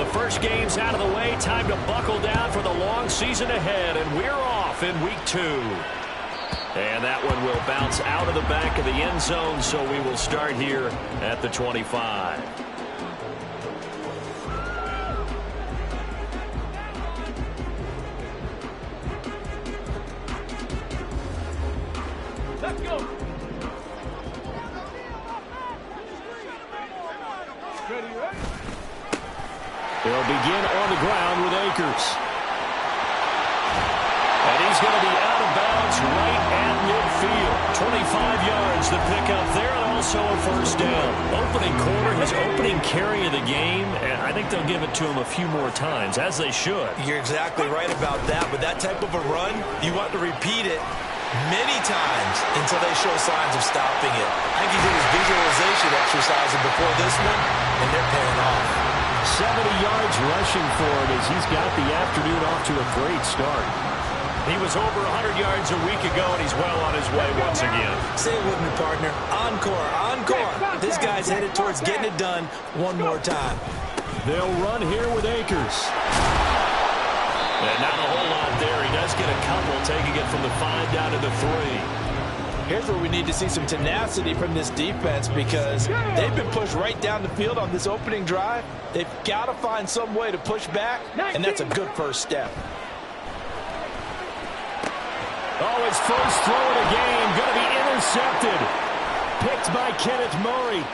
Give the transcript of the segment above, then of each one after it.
The first game's out of the way. Time to buckle down for the long season ahead, and we're off in week 2. And that one will bounce out of the back of the end zone, so we will start here at the 25. Let's go. They'll begin on the ground with Akers. And he's going to be out of bounds right at midfield. 25 yards to pick up there, and also a first down. Opening quarter, his opening carry of the game, and I think they'll give it to him a few more times, as they should. You're exactly right about that. With that type of a run, you want to repeat it many times until they show signs of stopping it. I think he did his visualization exercise before this one, and they're paying off. 70 yards rushing for him as he's got the afternoon off to a great start. He was over 100 yards a week ago, and he's well on his way once again. Say it with me, partner. Encore, encore. This guy's headed towards getting it done one more time. They'll run here with Akers. And not a whole lot there. He does get a couple, taking it from the 5 down to the 3. Here's where we need to see some tenacity from this defense, because they've been pushed right down the field on this opening drive. They've got to find some way to push back, and that's a good first step. Oh, his first throw of the game going to be intercepted. Picked by Kenneth Murray.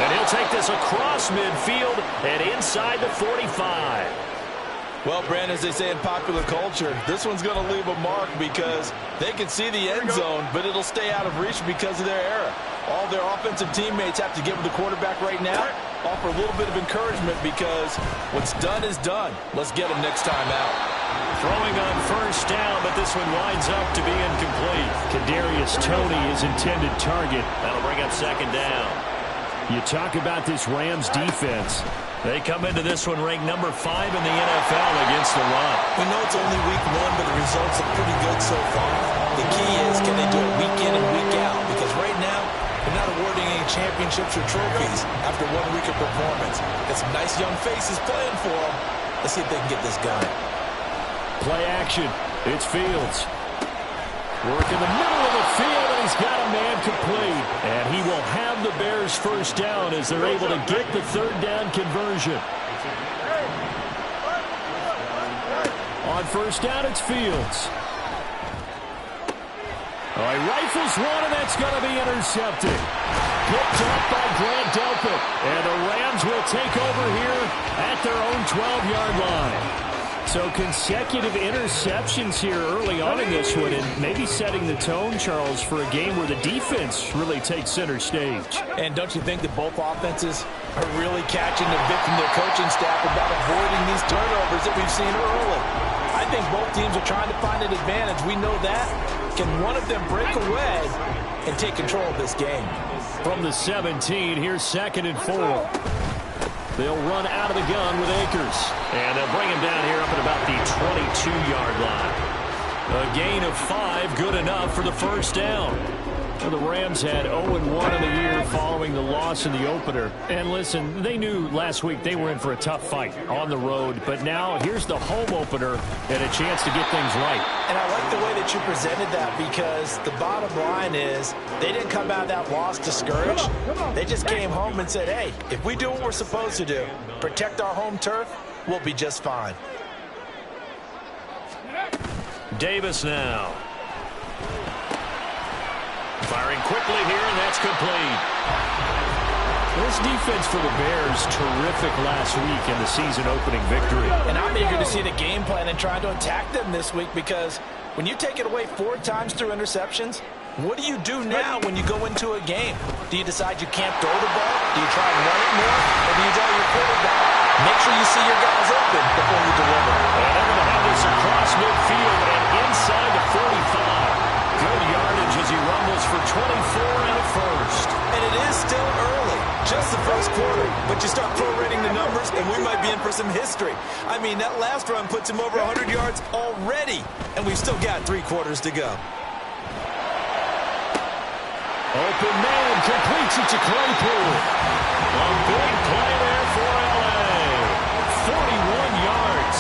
And he'll take this across midfield and inside the 45. Well, Brandon, as they say in popular culture, this one's going to leave a mark because they can see the end zone, but it'll stay out of reach because of their error. All their offensive teammates have to get with the quarterback right now, offer a little bit of encouragement, because what's done is done. Let's get them next time out. Throwing on first down, but this one winds up to be incomplete. Kadarius Toney is intended target. That'll bring up second down. You talk about this Rams defense. They come into this one ranked number 5 in the NFL against the run. We know it's only week 1, but the results are pretty good so far. The key is, can they do it week in and week out? Because right now, they're not awarding any championships or trophies after 1 week of performance. Got some nice young faces playing for them. Let's see if they can get this going. Play action. It's Fields. Work in the middle of the field, and he's got a man complete. And he will have the Bears first down as they're able to get the third down conversion. On first down, it's Fields. Oh, he rifles one, and that's going to be intercepted. Picked up by Grant Delpit. And the Rams will take over here at their own 12-yard line. So consecutive interceptions here early on in this one, and maybe setting the tone, Charles, for a game where the defense really takes center stage. And don't you think that both offenses are really catching the bit from their coaching staff about avoiding these turnovers that we've seen early? I think both teams are trying to find an advantage. We know that. Can one of them break away and take control of this game? From the 17, here's 2nd and 4. They'll run out of the gun with Akers. And they'll bring him down here up at about the 22-yard line. A gain of 5, good enough for the first down. Well, the Rams had 0-1 in the year following the loss in the opener. And listen, they knew last week they were in for a tough fight on the road. But now here's the home opener and a chance to get things right. And I like the way that you presented that, because the bottom line is they didn't come out of that loss discouraged. They just came home and said, hey, if we do what we're supposed to do, protect our home turf, we'll be just fine. Davis now. Firing quickly here, and that's complete. This defense for the Bears, terrific last week in the season-opening victory. And I'm eager to see the game plan and trying to attack them this week, because when you take it away 4 times through interceptions, what do you do now when you go into a game? Do you decide you can't throw the ball? Do you try and run it more? Or do you tell your quarterback, make sure you see your guys open before you deliver? And they're going to have this across midfield and inside the 45. Good yardage as he rumbles for 24 and a first. And it is still early, just the first quarter. But you start prorating the numbers, and we might be in for some history. I mean, that last run puts him over 100 yards already, and we've still got 3 quarters to go. Open man completes it to Claypool. A big play there for L.A. 41 yards.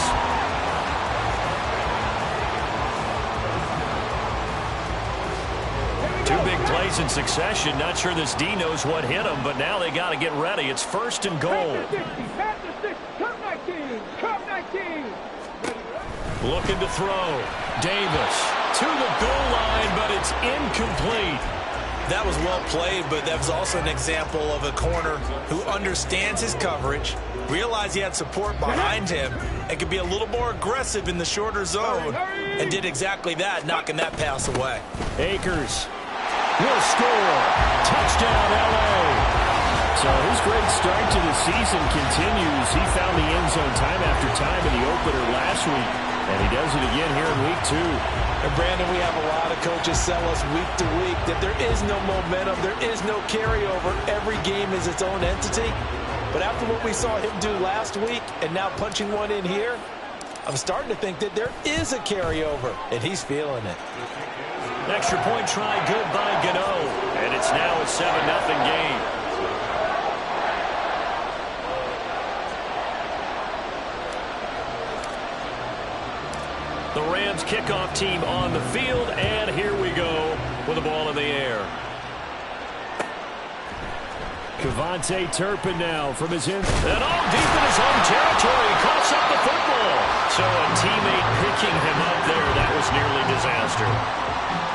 Two big plays in succession. Not sure this D knows what hit him, but now they got to get ready. It's first and goal. Looking to throw. Davis to the goal line, but it's incomplete. That was well played, but that was also an example of a corner who understands his coverage, realized he had support behind him, and could be a little more aggressive in the shorter zone, and did exactly that, knocking that pass away. Akers will score. Touchdown, L.A. So his great start to the season continues. He found the end zone time after time in the opener last week, and he does it again here in week 2. And Brandon, we have a lot of coaches tell us week to week that there is no momentum, there is no carryover. Every game is its own entity. But after what we saw him do last week and now punching one in here, I'm starting to think that there is a carryover, and he's feeling it. Extra point try good by Gano, and it's now a 7-0 game. The Rams kickoff team on the field, and here we go with the ball in the air. Kevontae Turpin now from his end. And all deep in his own territory. Coughs up the football. So a teammate picking him up there, that was nearly disaster.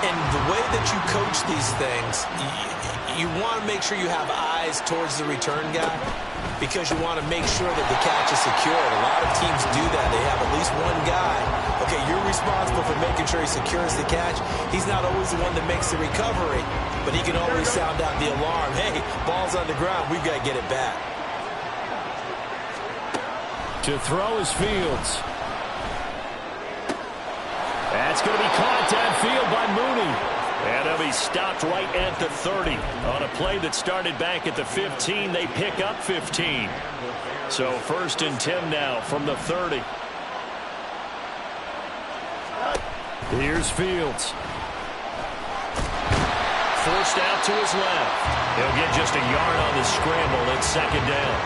And the way that you coach these things, you want to make sure you have eyes towards the return guy because you want to make sure that the catch is secured. A lot of teams do that. They have at least one guy. Okay, you're responsible for making sure he secures the catch. He's not always the one that makes the recovery, but he can always sound out the alarm. Hey, ball's on the ground. We've got to get it back. To throw is Fields. That's going to be caught downfield by Mooney. And he'll be stopped right at the 30. On a play that started back at the 15, they pick up 15. So first and 10 now from the 30. Here's Fields. Forced out to his left. He'll get just a yard on the scramble. It's second down.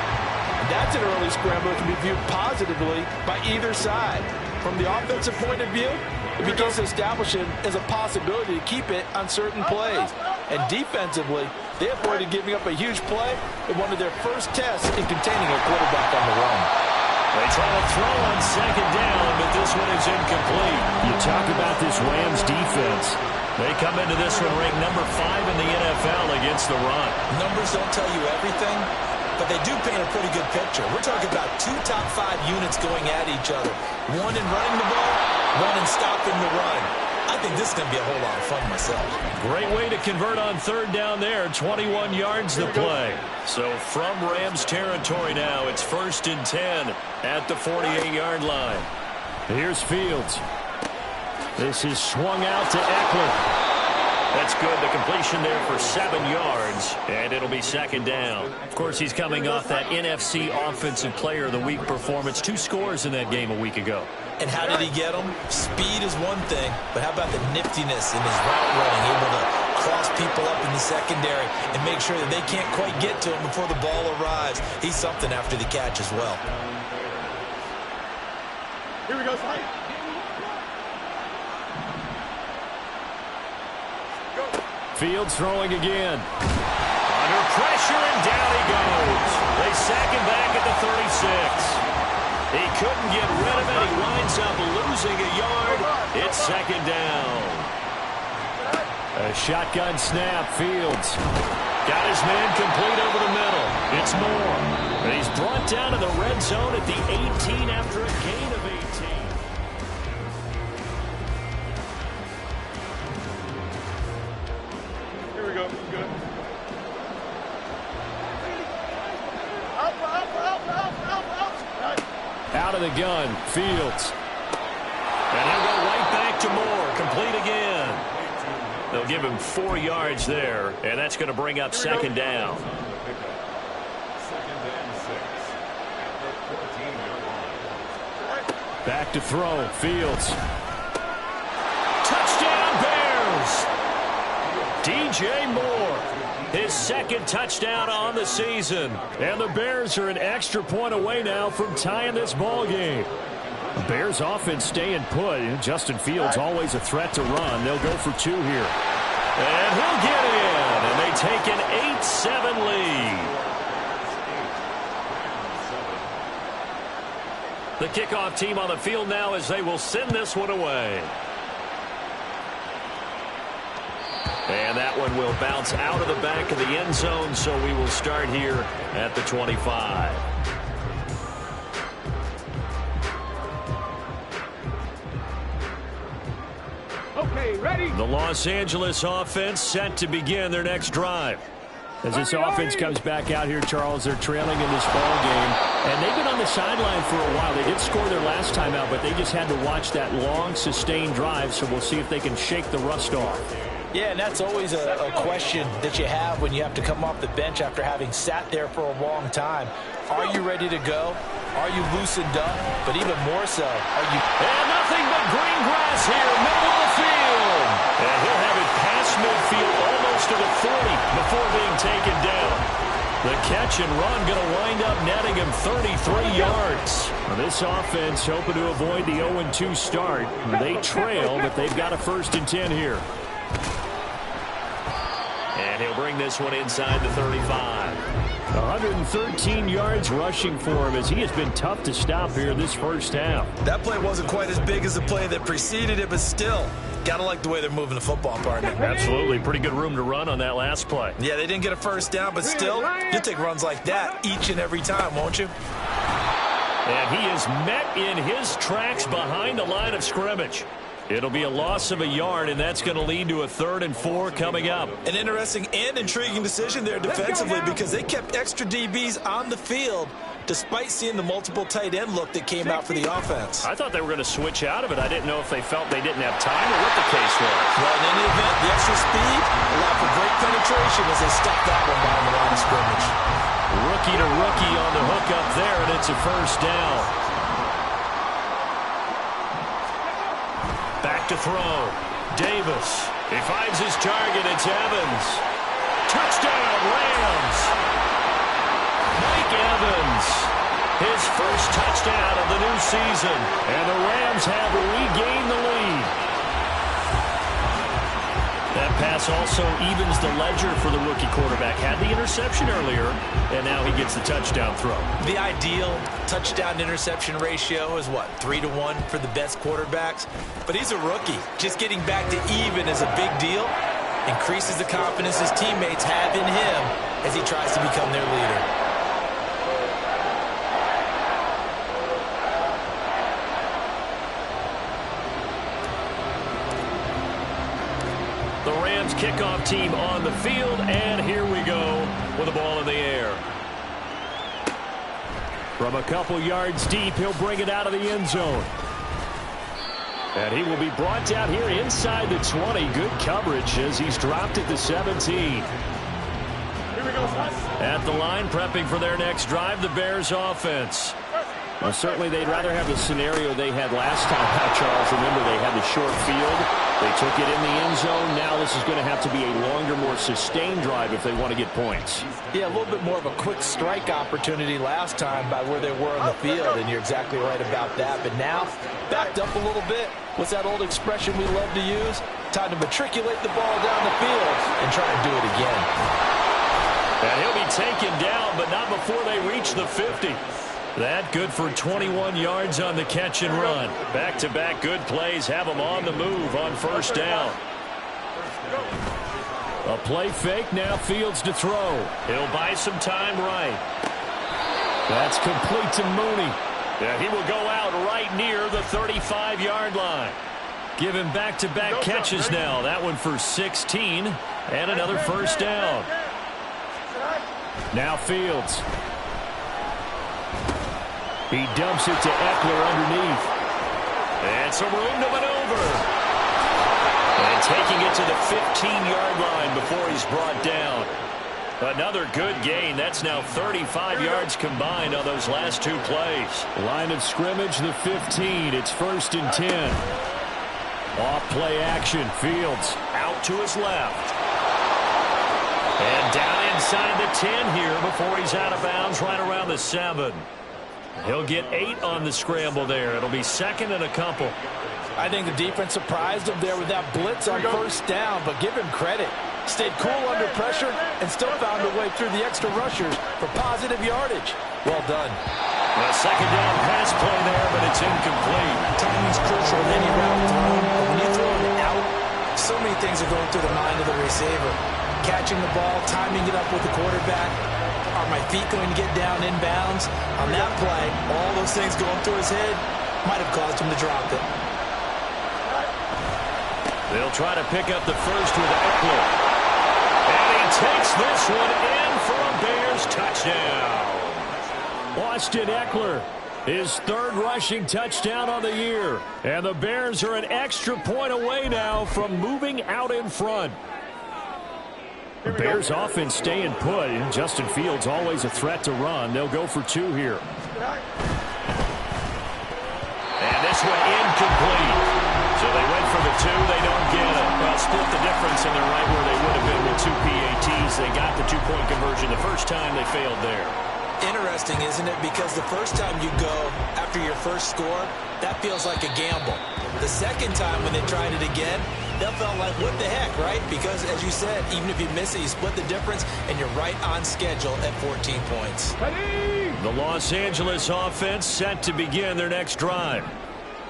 That's an early scramble that can be viewed positively by either side. From the offensive point of view, it begins to establish him as a possibility to keep it on certain plays. And defensively, they avoided giving up a huge play in one of their first tests in containing a quarterback on the run. They try to throw on second down, but this one is incomplete. You talk about this Rams defense. They come into this one ranked number 5 in the NFL against the run. Numbers don't tell you everything, but they do paint a pretty good picture. We're talking about 2 top 5 units going at each other. One in running the ball, one in stopping the run. I think this is going to be a whole lot of fun myself. Great way to convert on third down there. 21 yards the play. So from Rams territory now, it's first and 10 at the 48-yard line. Here's Fields. This is swung out to Eckler. That's good. The completion there for 7 yards, and it'll be second down. Of course, he's coming off that NFC Offensive Player of the Week performance. 2 scores in that game a week ago. And how did he get them? Speed is one thing, but how about the niftiness in his route running, able to cross people up in the secondary and make sure that they can't quite get to him before the ball arrives. He's something after the catch as well. Here we go, Slade. Fields throwing again. Under pressure, and down he goes. They sack him back at the 36. He couldn't get rid of it. He winds up losing a yard. It's second down. A shotgun snap. Fields got his man complete over the middle. It's Moore. And he's brought down to the red zone at the 18 after a gain of 18. Here we go. Good. Out of the gun, Fields. And he'll go right back to Moore. Complete again. They'll give him 4 yards there, and that's going to bring up second down. Back to throw, Fields. Touchdown, Bears! DJ Moore, his second touchdown on the season. And the Bears are an extra point away now from tying this ball game. The Bears offense staying put. Justin Fields always a threat to run. They'll go for 2 here. And he'll get in. And they take an 8-7 lead. The kickoff team on the field now as they will send this one away. And that one will bounce out of the back of the end zone, so we will start here at the 25. Okay, ready? The Los Angeles offense set to begin their next drive. As this offense comes back out here, Charles, they're trailing in this ball game. And they've been on the sideline for a while. They did score their last time out, but they just had to watch that long, sustained drive. So we'll see if they can shake the rust off. Yeah, and that's always a question that you have when you have to come off the bench after having sat there for a long time. Are you ready to go? Are you loosened up? But even more so, are you... And nothing but green grass here, middle of the field. And he'll have it past midfield, almost to the 40 before being taken down. The catch and run going to wind up netting him 33 yards. Now this offense hoping to avoid the 0-2 start. They trail, but they've got a 1st and 10 here. And he'll bring this one inside the 35. 113 yards rushing for him as he has been tough to stop here this first half. That play wasn't quite as big as the play that preceded it, but still, got to like the way they're moving the football, partner. Absolutely. Pretty good room to run on that last play. Yeah, they didn't get a 1st down, but still, you'll take runs like that each and every time, won't you? And he is met in his tracks behind the line of scrimmage. It'll be a loss of a yard, and that's going to lead to a 3rd and 4 coming up. An interesting and intriguing decision there defensively because they kept extra DBs on the field despite seeing the multiple tight end look that came out for the offense. I thought they were going to switch out of it. I didn't know if they felt they didn't have time or what the case was. Well, in any event, the extra speed allowed for great penetration as they stopped that one behind the line of scrimmage. Rookie to rookie on the hook up there, and it's a 1st down. Back to throw. Davis. He finds his target. It's Evans. Touchdown, Rams. Mike Evans. His first touchdown of the new season. And the Rams have regained the lead. That pass also evens the ledger for the rookie quarterback. Had the interception earlier, and now he gets the touchdown throw. The ideal touchdown-interception ratio is, what, 3-to-1 for the best quarterbacks? But he's a rookie. Just getting back to even is a big deal. Increases the confidence his teammates have in him as he tries to become their leader. The Rams kickoff team on the field, and here we go with the ball in the air. From a couple yards deep, he'll bring it out of the end zone. And he will be brought down here inside the 20. Good coverage as he's dropped at the 17. Here we go, son. At the line, prepping for their next drive, the Bears offense. Well, certainly they'd rather have the scenario they had last time, Charles. Remember, they had the short field. They took it in the end zone. Now this is going to have to be a longer, more sustained drive if they want to get points. Yeah, a little bit more of a quick strike opportunity last time by where they were on the field, and you're exactly right about that. But now, backed up a little bit. What's that old expression we love to use? Time to matriculate the ball down the field and try to do it again. And he'll be taken down, but not before they reach the 50. That good for 21 yards on the catch and run. Back-to-back good plays have him on the move on 1st down. A play fake, now Fields to throw. He'll buy some time right. That's complete to Mooney. Yeah, he will go out right near the 35-yard line. Give him back-to-back catches now. That one for 16 and another 1st down. Now Fields. He dumps it to Eckler underneath. And some room to maneuver. And taking it to the 15-yard line before he's brought down. Another good gain. That's now 35 yards combined on those last 2 plays. Line of scrimmage, the 15. It's 1st and 10. Off play action. Fields out to his left. And down inside the 10 here before he's out of bounds right around the 7. He'll get 8 on the scramble there. It'll be second and a couple. I think the defense surprised him there with that blitz on first down, but give him credit. Stayed cool under pressure and still found a way through the extra rushers for positive yardage. Well done. A second down pass play there, but it's incomplete. Timing's crucial in any route thrown, but when you throw it out, so many things are going through the mind of the receiver. Catching the ball, timing it up with the quarterback. Are my feet going to get down in bounds? On that play, all those things going through his head might have caused him to drop it. They'll try to pick up the first with Eckler. And he takes this one in for a Bears touchdown. Austin Eckler, his third rushing touchdown on the year. And the Bears are an extra point away now from moving out in front. The Bears offense staying put, and Justin Fields always a threat to run. They'll go for 2 here. And this one incomplete. So they went for the 2, they don't get it. Well, split the difference, and they're right where they would have been with 2 PATs. They got the 2-point conversion the first time. They failed there. Interesting, isn't it? Because the first time you go after your first score, that feels like a gamble. The second time when they tried it again, that felt like, what the heck, right? Because, as you said, even if you miss it, you split the difference, and you're right on schedule at 14 points. The Los Angeles offense set to begin their next drive.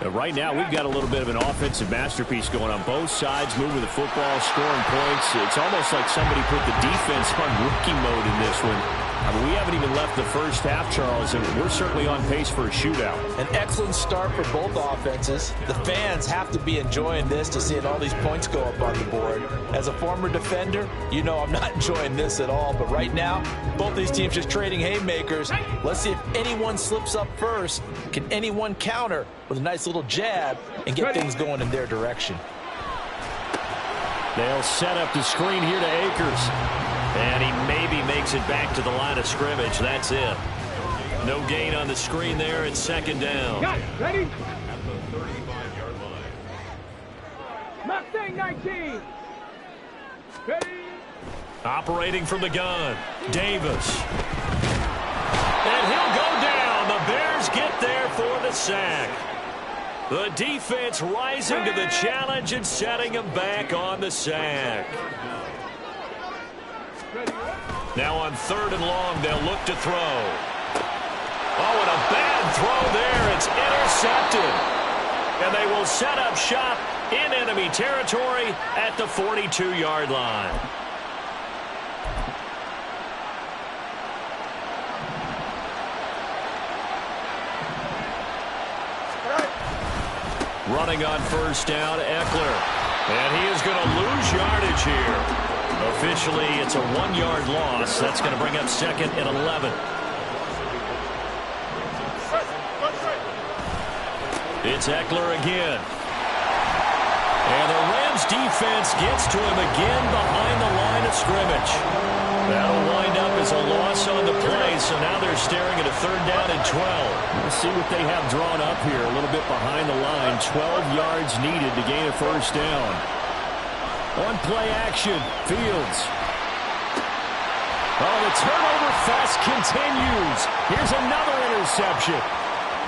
Right now, we've got a little bit of an offensive masterpiece going on both sides, moving the football, scoring points. It's almost like somebody put the defense on rookie mode in this one. I mean, we haven't even left the first half, Charles, and we're certainly on pace for a shootout. An excellent start for both offenses. The fans have to be enjoying this to seeing all these points go up on the board. As a former defender, you know I'm not enjoying this at all. But right now, both these teams just trading haymakers. Let's see if anyone slips up first. Can anyone counter with a nice little jab and get things going in their direction? They'll set up the screen here to Akers. And he maybe makes it back to the line of scrimmage. That's it. No gain on the screen there. It's second down. Got it. Ready? Mustang 19. Ready? Operating from the gun. Davis. And he'll go down. The Bears get there for the sack. The defense rising to the challenge and setting him back on the sack. Now on 3rd and long, they'll look to throw. Oh, and a bad throw there. It's intercepted. And they will set up shop in enemy territory at the 42-yard line. Running on first down, Eckler. And he is going to lose yardage here. Officially, it's a 1-yard loss. That's going to bring up second and 11. It's Eckler again. And the Rams defense gets to him again behind the line of scrimmage. That'll wind up as a loss on the play, so now they're staring at a 3rd down and 12. Let's see what they have drawn up here. A little bit behind the line. 12 yards needed to gain a first down. On play action, Fields. Oh, the turnover fest continues. Here's another interception.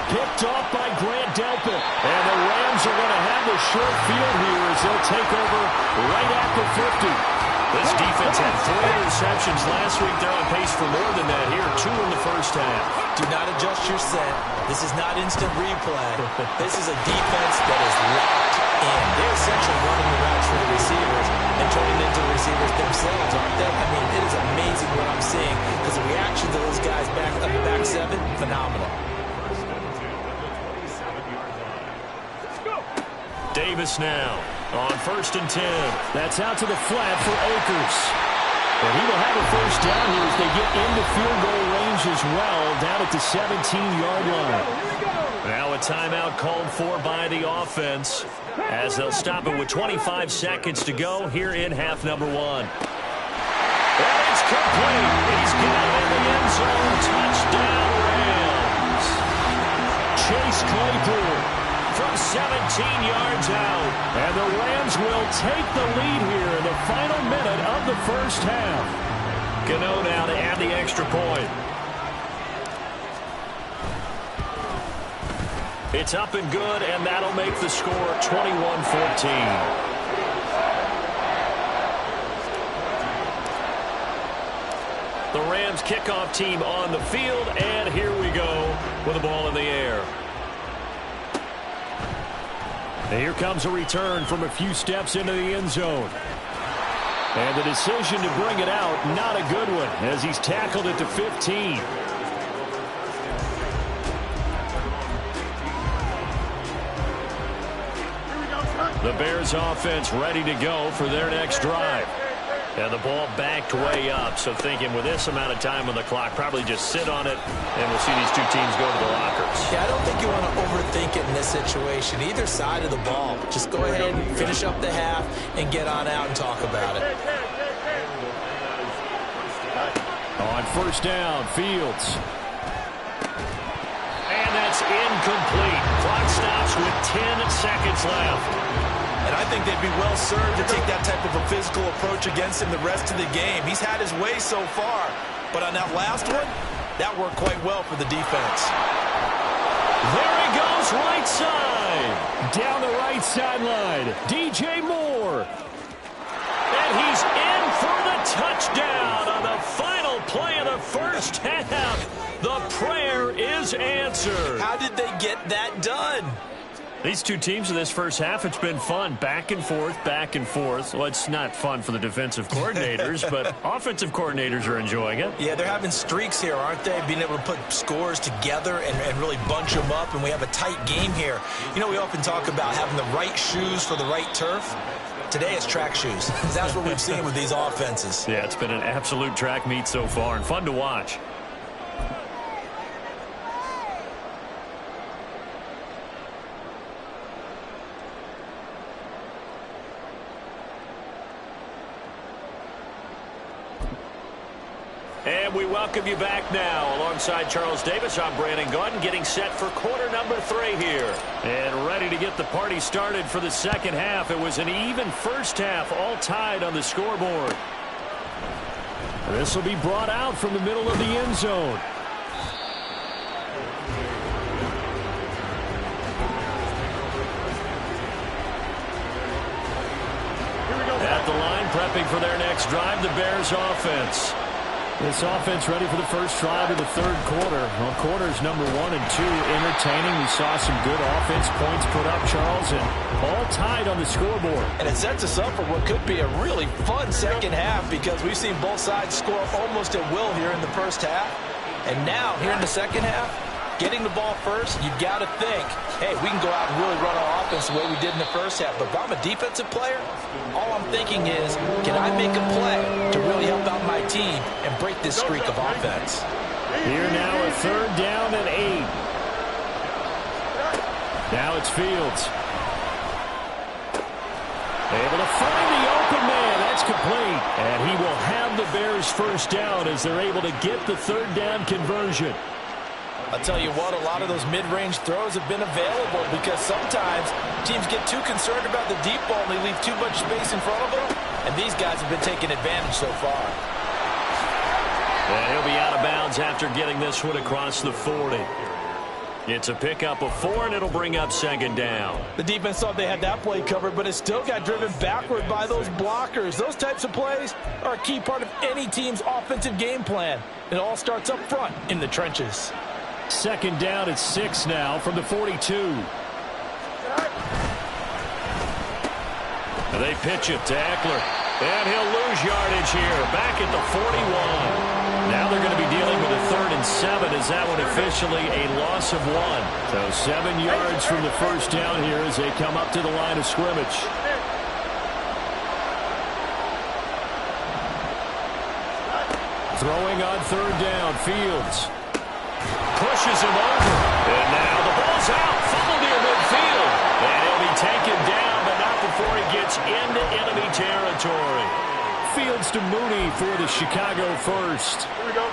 Picked off by Grant Delpit. And the Rams are going to have the short field here as they'll take over right at the 50. This defense had 3 interceptions last week. They're on pace for more than that here. 2 in the first half. Do not adjust your set. This is not instant replay. This is a defense that is locked in. They're essentially running the routes for the receivers and turning into the receivers themselves, aren't they? I mean, it is amazing what I'm seeing because the reaction to those guys back on the back 7, phenomenal. Davis now on 1st and 10. That's out to the flat for Akers. And he will have a first down here as they get into field goal range as well, down at the 17-yard line. Now a timeout called for by the offense as they'll stop it with 25 seconds to go here in half number 1. And it's complete. He's got it in the end zone. Touchdown, Rams. Chase Claypool from 17 yards out. And the Rams will take the lead here in the final minute of the first half. Gano now to add the extra point. It's up and good, and that'll make the score 21-14. The Rams kickoff team on the field, and here we go with the ball in the air. And here comes a return from a few steps into the end zone. And the decision to bring it out, not a good one, as he's tackled it to 15. The Bears offense ready to go for their next drive. And the ball backed way up, so thinking with this amount of time on the clock, probably just sit on it, and we'll see these two teams go to the lockers. Yeah, I don't think you want to overthink it in this situation. Either side of the ball. Just go ahead and finish up the half and get on out and talk about it. On first down, Fields. And that's incomplete. Clock stops with 10 seconds left. And I think they'd be well served to take that type of a physical approach against him the rest of the game. He's had his way so far. But on that last one, that worked quite well for the defense. There he goes, right side. Down the right sideline, DJ Moore. And he's in for the touchdown on the final play of the first half. The prayer is answered. How did they get that done? These two teams in this first half, it's been fun. Back and forth, back and forth. Well, it's not fun for the defensive coordinators, but offensive coordinators are enjoying it. Yeah, they're having streaks here, aren't they? Being able to put scores together and really bunch them up, and we have a tight game here. You know, we often talk about having the right shoes for the right turf. Today it's track shoes. That's what we've seen with these offenses. Yeah, it's been an absolute track meet so far and fun to watch. And we welcome you back now. Alongside Charles Davis, I'm Brandon Gaudin, getting set for quarter number 3 here. And ready to get the party started for the second half. It was an even first half, all tied on the scoreboard. This will be brought out from the middle of the end zone. At the line, prepping for their next drive, the Bears offense. This offense ready for the first drive of the third quarter. Well, quarters number 1 and 2 entertaining. We saw some good offense points put up, Charles, and all tied on the scoreboard. And it sets us up for what could be a really fun second half because we've seen both sides score almost at will here in the first half. And now, here in the second half, getting the ball first, you've got to think, hey, we can go out and really run our offense the way we did in the first half. But if I'm a defensive player, all I'm thinking is, can I make a play to really help out my team and break this streak of offense? Here now, a third down and 8. Now it's Fields. Able to find the open man. That's complete. And he will have the Bears first down as they're able to get the third down conversion. I'll tell you what, a lot of those mid-range throws have been available because sometimes teams get too concerned about the deep ball and they leave too much space in front of them, and these guys have been taking advantage so far. And he'll be out of bounds after getting this one across the 40. It's a pickup of 4, and it'll bring up second down. The defense thought they had that play covered, but it still got driven backward by those blockers. Those types of plays are a key part of any team's offensive game plan. It all starts up front in the trenches. Second down at 6 now from the 42. They pitch it to Eckler. And he'll lose yardage here. Back at the 41. Now they're going to be dealing with a 3rd and 7 as that one officially a loss of 1. So 7 yards from the first down here as they come up to the line of scrimmage. Throwing on third down, Fields. Pushes him over. And now the ball's out. Fumble near midfield. And he'll be taken down, but not before he gets into enemy territory. Fields to Mooney for the Chicago first. Here we go.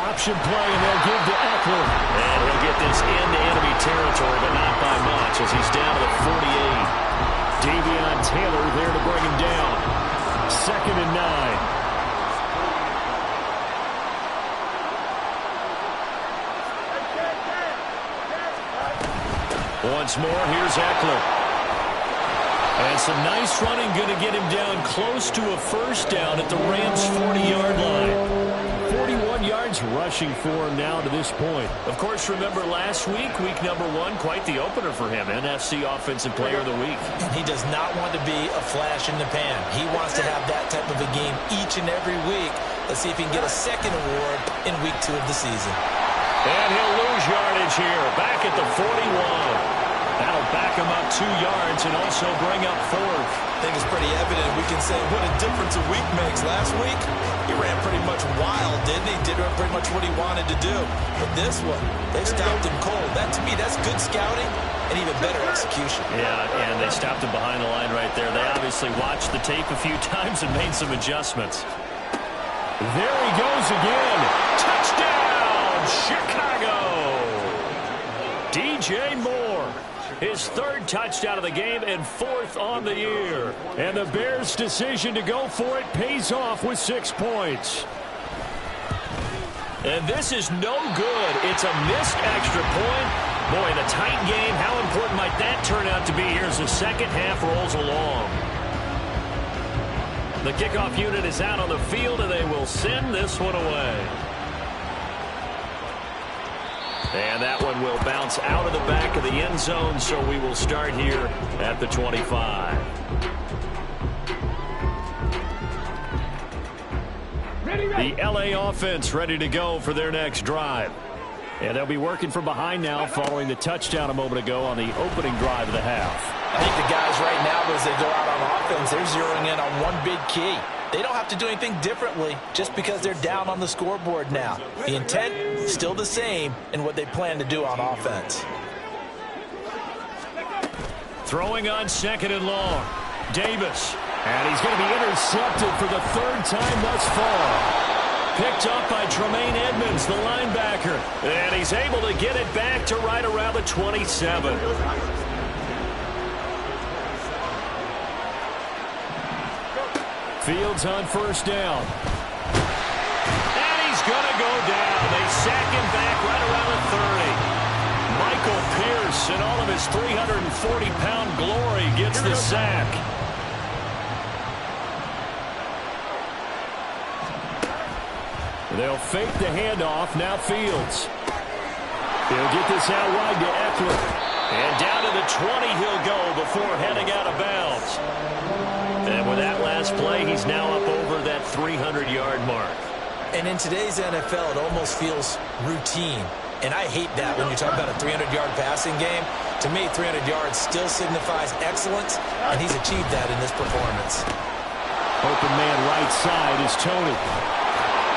Option play, and they'll give to Eckler. And he'll get this into enemy territory, but not by much as he's down to the 48. Davion Taylor there to bring him down. 2nd and 9. Once more, here's Eckler. And some nice running going to get him down close to a first down at the Rams' 40-yard line. 41 yards rushing for him now to this point. Of course, remember last week, week number 1, quite the opener for him. NFC Offensive Player of the Week. And he does not want to be a flash in the pan. He wants to have that type of a game each and every week. Let's see if he can get a second award in week 2 of the season. And he'll lose yardage here, back at the 41. That'll back him up 2 yards and also bring up 4th. I think it's pretty evident. We can say what a difference a week makes. Last week, he ran pretty much wild, didn't he? Did pretty much what he wanted to do. But this one, they stopped him cold. That, to me, that's good scouting and even better execution. Yeah, and they stopped him behind the line right there. They obviously watched the tape a few times and made some adjustments. There he goes again. Touchdown, Chicago! DJ Moore. His 3rd touchdown of the game and 4th on the year. And the Bears' decision to go for it pays off with 6 points. And this is no good. It's a missed extra point. Boy, the tight game, how important might that turn out to be here as the second half rolls along. The kickoff unit is out on the field, and they will send this one away. And that one will bounce out of the back of the end zone, so we will start here at the 25. The LA offense ready to go for their next drive. And they'll be working from behind now following the touchdown a moment ago on the opening drive of the half. I think the guys right now, as they go out on offense, they're zeroing in on one big key. They don't have to do anything differently just because they're down on the scoreboard now. The intent is still the same in what they plan to do on offense. Throwing on 2nd and long. Davis. And he's going to be intercepted for the 3rd time thus far. Picked up by Tremaine Edmonds, the linebacker. And he's able to get it back to right around the 27. Fields on 1st down. And he's going to go down. They sack him back right around the 30. Michael Pierce, in all of his 340-pound glory, gets the sack. They'll fake the handoff. Now Fields. He'll get this out wide to Eckler. And down to the 20 he'll go before heading out of bounds. And with that last play, he's now up over that 300-yard mark. And in today's NFL, it almost feels routine. And I hate that when you talk about a 300-yard passing game. To me, 300 yards still signifies excellence, and he's achieved that in this performance. Open man right side is Tony.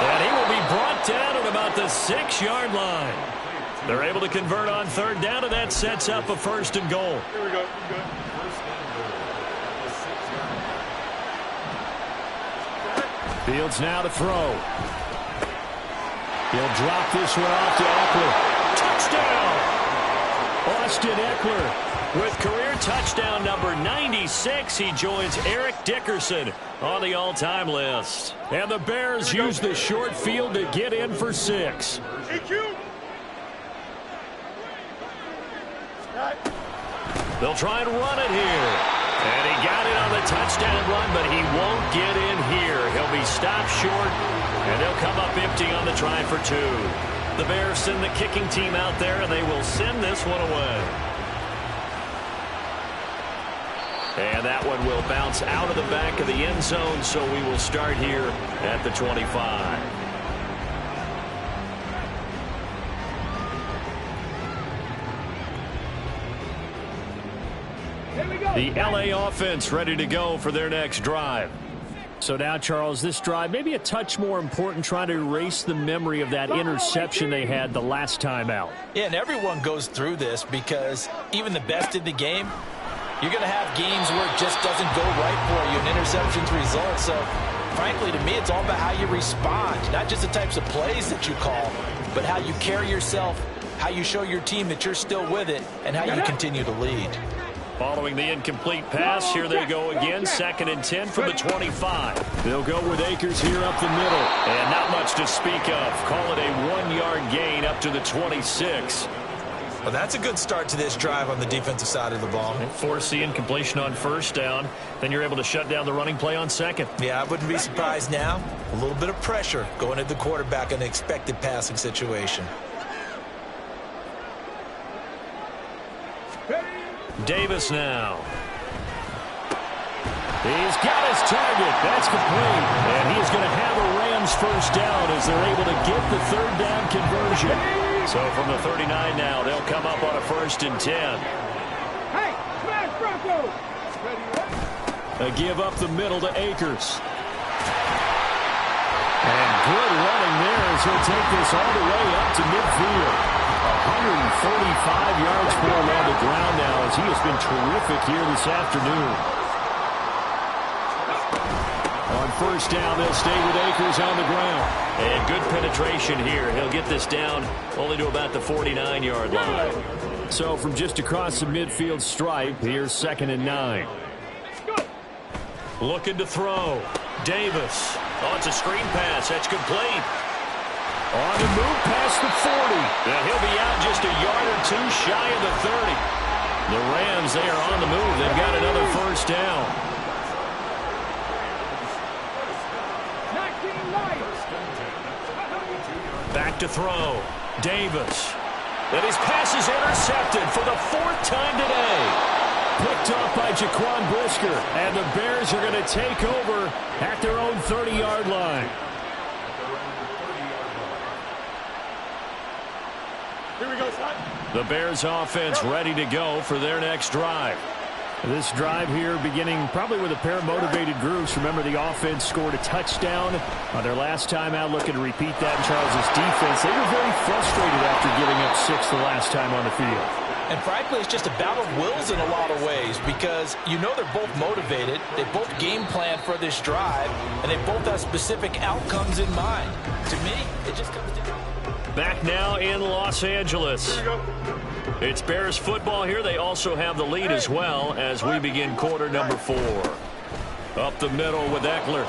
And he will be brought down at about the 6-yard line. They're able to convert on 3rd down, and that sets up a 1st and goal. Here we go. Fields now to throw. He'll drop this one off to Eckler. Touchdown! Austin Eckler with career touchdown number 96. He joins Eric Dickerson on the all-time list. And the Bears use the short field to get in for 6. They'll try and run it here. And he got it on the touchdown run, but he won't get in here. He'll be stopped short, and they'll come up empty on the try for 2. The Bears send the kicking team out there, and they will send this one away. And that one will bounce out of the back of the end zone, so we will start here at the 25. The LA offense ready to go for their next drive. So now, Charles, this drive may be a touch more important, trying to erase the memory of that interception they had the last time out. Yeah, and everyone goes through this because even the best in the game, you're going to have games where it just doesn't go right for you, and interceptions result. So frankly, to me, it's all about how you respond, not just the types of plays that you call, but how you carry yourself, how you show your team that you're still with it, and how you continue to lead. Following the incomplete pass, here they go again, 2nd and 10 from the 25. They'll go with Akers here up the middle. And not much to speak of. Call it a 1-yard gain up to the 26. Well, that's a good start to this drive on the defensive side of the ball. Force the incompletion on 1st down. Then you're able to shut down the running play on 2nd. Yeah, I wouldn't be surprised now. A little bit of pressure going at the quarterback in an expected passing situation. Davis now. He's got his target. That's complete. And he's going to have a Rams 1st down as they're able to get the 3rd down conversion. So from the 39 now, they'll come up on a 1st and 10. Hey, smash Bronco! A give up the middle to Akers. And good running there as he'll take this all the way up to midfield. 145 yards for him on the ground now as he has been terrific here this afternoon. On 1st down, they'll stay with Akers on the ground. And good penetration here. He'll get this down only to about the 49-yard line. So from just across the midfield stripe, here's 2nd and 9. Looking to throw. Davis. Oh, it's a screen pass. That's complete. On the move past the 40. And he'll be out just a yard or 2 shy of the 30. The Rams, they are on the move. They've got another 1st down. Back to throw. Davis. And his pass is intercepted for the 4th time today. Picked off by Jaquan Brisker. And the Bears are going to take over at their own 30-yard line. Here we go, son. The Bears offense ready to go for their next drive. This drive here beginning probably with a pair of motivated groups. Remember, the offense scored a touchdown on their last time out, looking to repeat that in Charles' defense. They were very frustrated after giving up 6 the last time on the field. And frankly, it's just a battle of wills in a lot of ways because you know they're both motivated, they both game plan for this drive, and they both have specific outcomes in mind. To me, it just comes down. Back now in Los Angeles. It's Bears football here. They also have the lead as well as we begin quarter number 4. Up the middle with Eckler.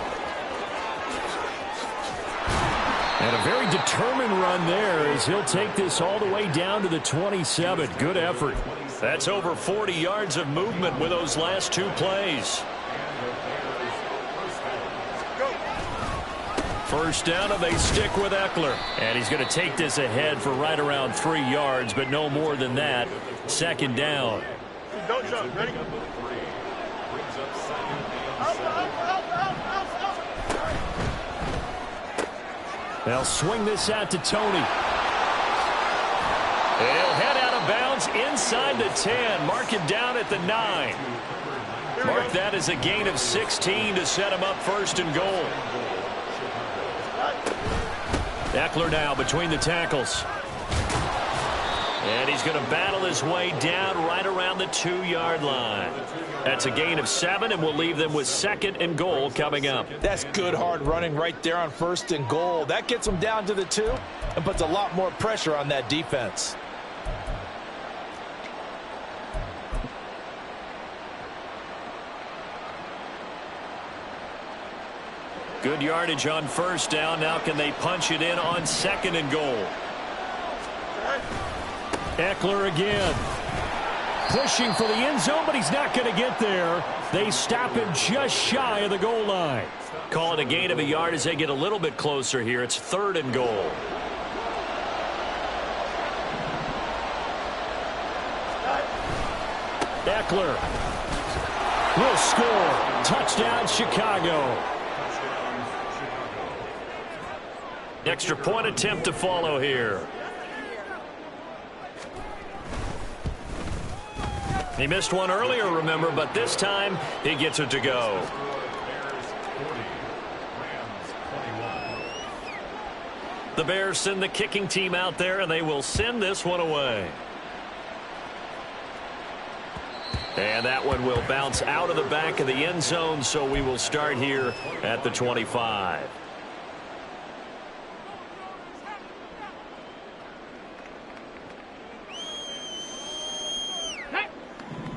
And a very determined run there as he'll take this all the way down to the 27. Good effort. That's over 40 yards of movement with those last 2 plays. 1st down, and they stick with Eckler. And he's going to take this ahead for right around 3 yards, but no more than that. 2nd down. Don't jump. Ready? They'll swing this out to Tony. And he'll head out of bounds inside the 10. Mark it down at the 9. Mark that as a gain of 16 to set him up 1st and goal. Eckler now between the tackles. And he's going to battle his way down right around the 2-yard line. That's a gain of 7, and we'll leave them with 2nd and goal coming up. That's good hard running right there on 1st and goal. That gets them down to the 2 and puts a lot more pressure on that defense. Good yardage on 1st down. Now can they punch it in on 2nd and goal? Eckler again. Pushing for the end zone, but he's not going to get there. They stop him just shy of the goal line. Call it a gain of a yard as they get a little bit closer here. It's 3rd and goal. Eckler will score. Touchdown, Chicago. Extra point attempt to follow here. He missed one earlier, remember, but this time he gets it to go. The Bears send the kicking team out there, and they will send this one away. And that one will bounce out of the back of the end zone, so we will start here at the 25.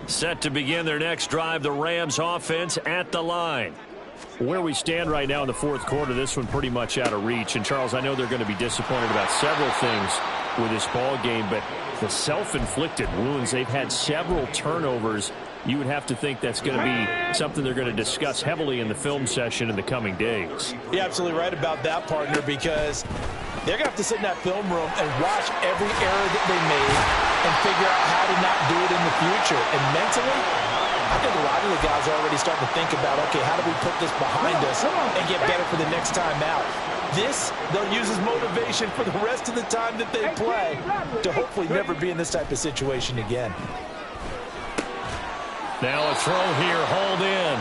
Set to begin their next drive, the Rams offense at the line. Where we stand right now in the fourth quarter, this one pretty much out of reach. And, Charles, I know they're going to be disappointed about several things with this ball game, but the self-inflicted wounds, they've had several turnovers. You would have to think that's going to be something they're going to discuss heavily in the film session in the coming days. You're absolutely right about that, partner, because they're going to have to sit in that film room and watch every error that they made and figure out how to not do it in the future. And mentally, I think a lot of the guys are already starting to think about, okay, how do we put this behind us and get better for the next time out? This, they'll use as motivation for the rest of the time that they play to hopefully never be in this type of situation again. Now a throw here, hauled in.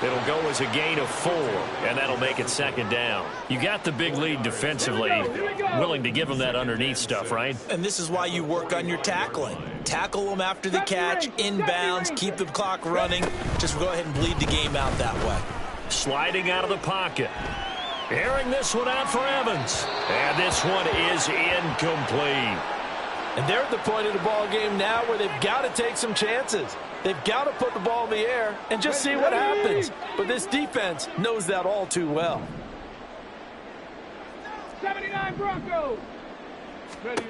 It'll go as a gain of 4, and that'll make it second down. You got the big lead defensively, willing to give them that underneath stuff, right? And this is why you work on your tackling. Tackle them after the catch, inbounds, keep the clock running. Just go ahead and bleed the game out that way. Sliding out of the pocket. Airing this one out for Evans. And this one is incomplete. And they're at the point of the ball game now where they've got to take some chances. They've got to put the ball in the air and just see what happens. But this defense knows that all too well. 79 Broncos. Ready?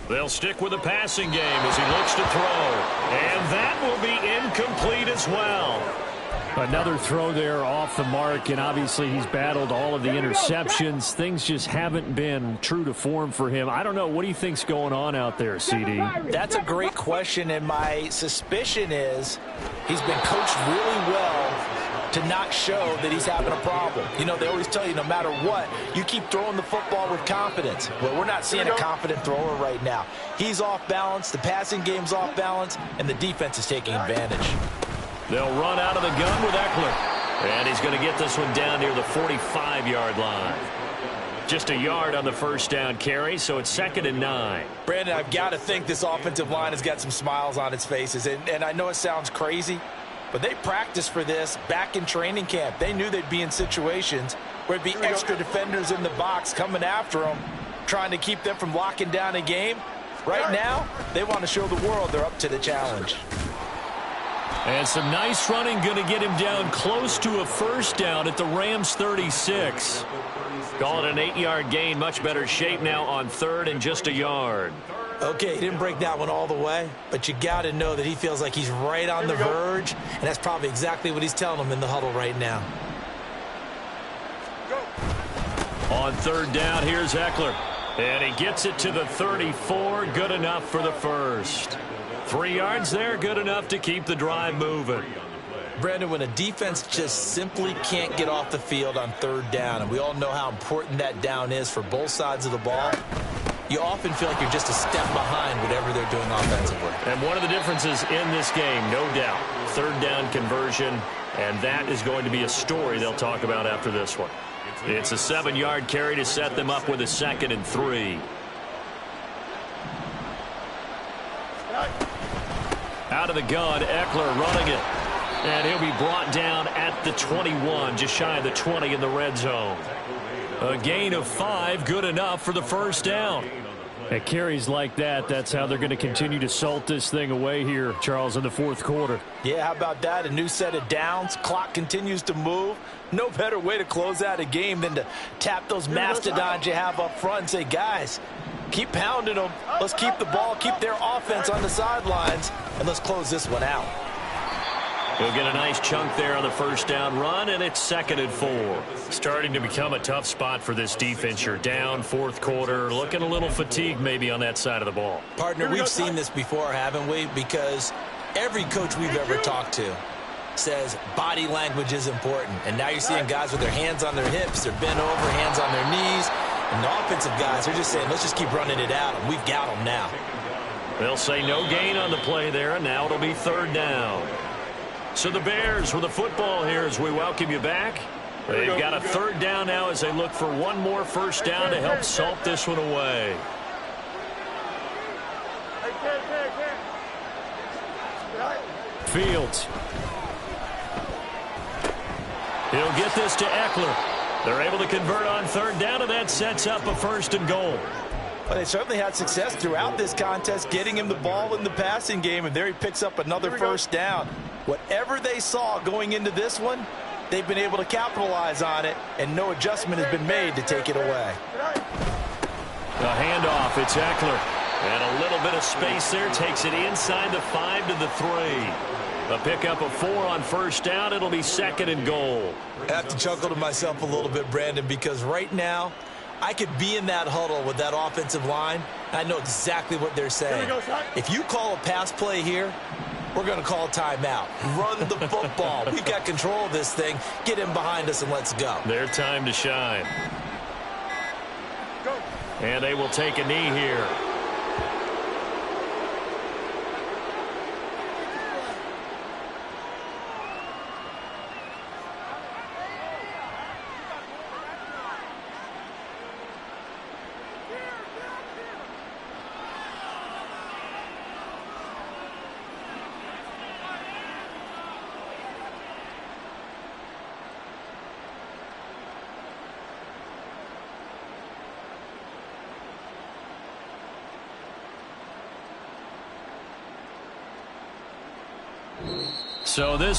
They'll stick with the passing game as he looks to throw. And that will be incomplete as well. Another throw there off the mark, and obviously he's battled all of the interceptions. Things just haven't been true to form for him. I don't know. What do you think's going on out there, CD? That's a great question, and my suspicion is he's been coached really well to not show that he's having a problem. You know, they always tell you no matter what, you keep throwing the football with confidence. Well, we're not seeing a confident thrower right now. He's off balance, the passing game's off balance, and the defense is taking advantage. They'll run out of the gun with Eckler. And he's going to get this one down near the 45-yard line. Just a yard on the first down carry, so it's 2nd and 9. Brandon, I've got to think this offensive line has got some smiles on its faces. And I know it sounds crazy, but they practiced for this back in training camp. They knew they'd be in situations where it'd be extra defenders in the box coming after them, trying to keep them from locking down a game. Right now, they want to show the world they're up to the challenge. And some nice running, going to get him down close to a first down at the Rams 36. Call it an 8-yard gain. Much better shape now on 3rd and just a yard. Okay, he didn't break that one all the way, but you got to know that he feels like he's right on the verge, and that's probably exactly what he's telling them in the huddle right now. On 3rd down, here's Eckler. And he gets it to the 34. Good enough for the first. 3 yards there, good enough to keep the drive moving. Brandon, when a defense just simply can't get off the field on 3rd down, and we all know how important that down is for both sides of the ball, you often feel like you're just a step behind whatever they're doing offensively. And one of the differences in this game, no doubt, 3rd down conversion, and that is going to be a story they'll talk about after this one. It's a 7-yard carry to set them up with a 2nd and 3. Out of the gun, Eckler running it. And he'll be brought down at the 21, just shy of the 20 in the red zone. A gain of 5, good enough for the first down. At carries like that, that's how they're going to continue to salt this thing away here, Charles, in the fourth quarter. Yeah, how about that? A new set of downs. Clock continues to move. No better way to close out a game than to tap those mastodons you have up front and say, guys, keep pounding them. Let's keep the ball, keep their offense on the sidelines, and let's close this one out. He'll get a nice chunk there on the first down run, and it's 2nd and 4. Starting to become a tough spot for this defense. You're down, fourth quarter, looking a little fatigued maybe on that side of the ball. Partner, we've seen this before, haven't we? Because every coach we've ever talked to says body language is important. And now you're seeing guys with their hands on their hips, they're bent over, hands on their knees. And the offensive guys, they're just saying, let's just keep running it out, and we've got them now. They'll say no gain on the play there, and now it'll be 3rd down. So the Bears with the football here as we welcome you back. They've got a 3rd down now as they look for one more first down to help salt this one away. Fields. He'll get this to Eckler. They're able to convert on third down, and that sets up a 1st and goal. Well, they certainly had success throughout this contest, getting him the ball in the passing game, and there he picks up another 1st down. Whatever they saw going into this one, they've been able to capitalize on it, and no adjustment has been made to take it away. The handoff, it's Eckler. And a little bit of space there, takes it inside the 5 to the 3. A pickup of 4 on 1st down. It'll be 2nd and goal. I have to chuckle to myself a little bit, Brandon, because right now I could be in that huddle with that offensive line. I know exactly what they're saying. If you call a pass play here, we're going to call a timeout. Run the football. We've got control of this thing. Get him behind us and let's go. Their time to shine. And they will take a knee here. So this